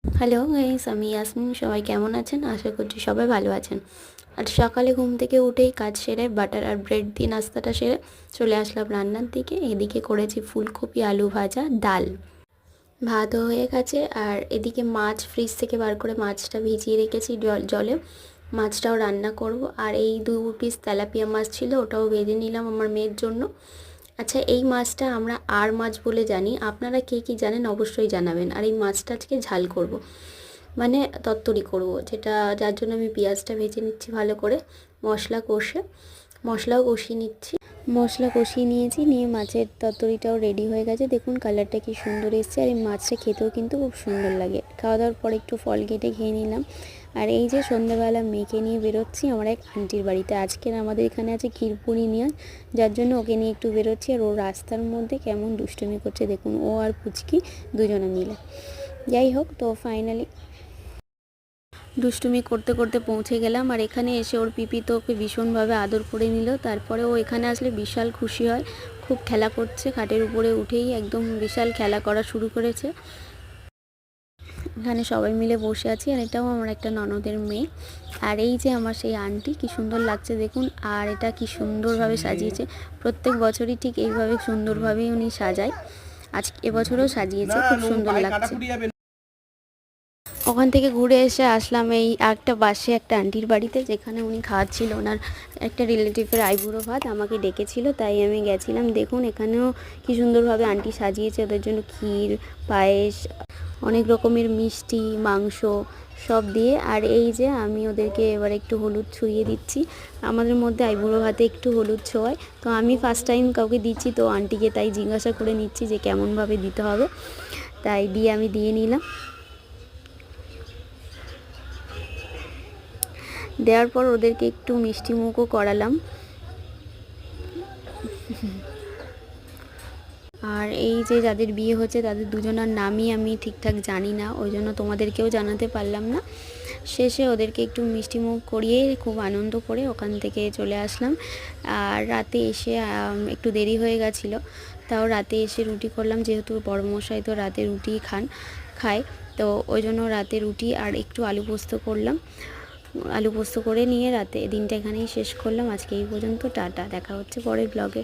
Hello guys, আমি ইয়াসমিন। সবাই কেমন আছেন? আশা করছি সবাই ভালো আছেন। আর সকালে ঘুম থেকে উঠেই কাজ সেরে বাটার আর ব্রেড দিয়ে নাস্তাটা সেরে চলে আসলাম রান্নার দিকে। এদিকে করেছি ফুলকপি আলু ভাজা, ডাল, ভাতও হয়ে গেছে। আর এদিকে মাছ ফ্রিজ থেকে বার করে মাছটা ভিজিয়ে রেখেছি জলে। মাছটাও রান্না করব। আর এই 2 পিস তেলাপিয়া মাছ ছিল, ওটাও ভেজে নিলাম আমার মেয়ের জন্য। আচ্ছা, এই মাছটা আমরা আর মাছ বলে জানি, আপনারা কে কী জানেন অবশ্যই জানাবেন। আর এই মাছটা আজকে ঝাল করব, মানে তরতরি করব, যার জন্য আমি পেঁয়াজটা ভেজে নিচ্ছি ভালো করে, মশলাও কষিয়ে নিচ্ছি। মশলা কষিয়ে নিয়েছি, নিয়ে মাছের তরতরিটাও রেডি হয়ে গেছে। দেখুন কালারটা কি সুন্দর এসছে। আর এই মাছটা খেতেও কিন্তু খুব সুন্দর লাগে। খাওয়া দাওয়ার পর একটু ফল কেটে খেয়ে নিলাম। আর এই যে সন্ধ্যাবেলা মেয়েকে নিয়ে বেরোচ্ছি আমার এক আন্টির বাড়িতে। আজকের আমাদের এখানে আছে ক্ষীরপুরি, যার জন্য ওকে নিয়ে একটু বেরোচ্ছি। আর ও রাস্তার মধ্যে কেমন দুষ্টুমি করছে দেখুন, ও আর পুচকি দুজনে মিলে। যাই হোক, তো ফাইনালি দুষ্টুমি করতে করতে পৌঁছে গেলাম। আর এখানে এসে ওর পিপি তো ওকে ভীষণভাবে আদর করে নিল। তারপরে ও এখানে আসলে বিশাল খুশি হয়, খুব খেলা করছে। খাটের উপরে উঠেই একদম বিশাল খেলা করা শুরু করেছে। এখানে সবাই মিলে বসে আছি। আর এটাও আমার একটা ননদের মেয়ে। আর এই যে আমার সেই আন্টি, কি সুন্দর লাগছে দেখুন। আর এটা কি সুন্দরভাবে সাজিয়েছে। প্রত্যেক বছরই ঠিক এইভাবে সুন্দরভাবেই উনি সাজায়। এবছরও সাজিয়েছে, খুব সুন্দর লাগছে। ওখান থেকে ঘুরে এসে আসলাম এই একটা বাসে একটা আন্টির বাড়িতে, যেখানে উনি খাওয়াচ্ছিল ওনার একটা রিলেটিভের আইবুড়ো ভাত। আমাকে ডেকেছিল, তাই আমি গেছিলাম। দেখুন এখানেও কি সুন্দরভাবে আন্টি সাজিয়েছে ওদের জন্য ক্ষীর, পায়েস, অনেক রকমের মিষ্টি, মাংস সব দিয়ে। আর এই যে আমি ওদেরকে এবার একটু হলুদ ছুঁয়ে দিচ্ছি। আমাদের মধ্যে আইবুড়ো ভাতে একটু হলুদ ছোঁয়ায়, তো আমি ফার্স্ট টাইম কাউকে দিচ্ছি, তো আন্টিকে তাই জিজ্ঞাসা করে নিচ্ছি যে কেমনভাবে দিতে হবে। তাই আমি দিয়ে নিলাম। দেওয়ার পর ওদেরকে একটু মিষ্টি মুখও করালাম। আর এই যে যাদের বিয়ে হচ্ছে তাদের দুজনের নামই আমি ঠিকঠাক জানি না, ওই জন্য তোমাদেরকেও জানাতে পারলাম না। শেষে ওদেরকে একটু মিষ্টি মুখ করিয়ে খুব আনন্দ করে ওখান থেকে চলে আসলাম। আর রাতে এসে একটু দেরি হয়ে গেছিলো, তাও রাতে এসে রুটি করলাম, যেহেতু বড়মশাই তো রাতে রুটি খায়, তো ওই জন্য রাতে রুটি আর একটু আলু পোস্ত করলাম। আলু পোস্ত করে নিয়ে রাতে দিনটা এখানেই শেষ করলাম। আজকে এই পর্যন্ত, টাটা। দেখা হচ্ছে পরের ব্লগে।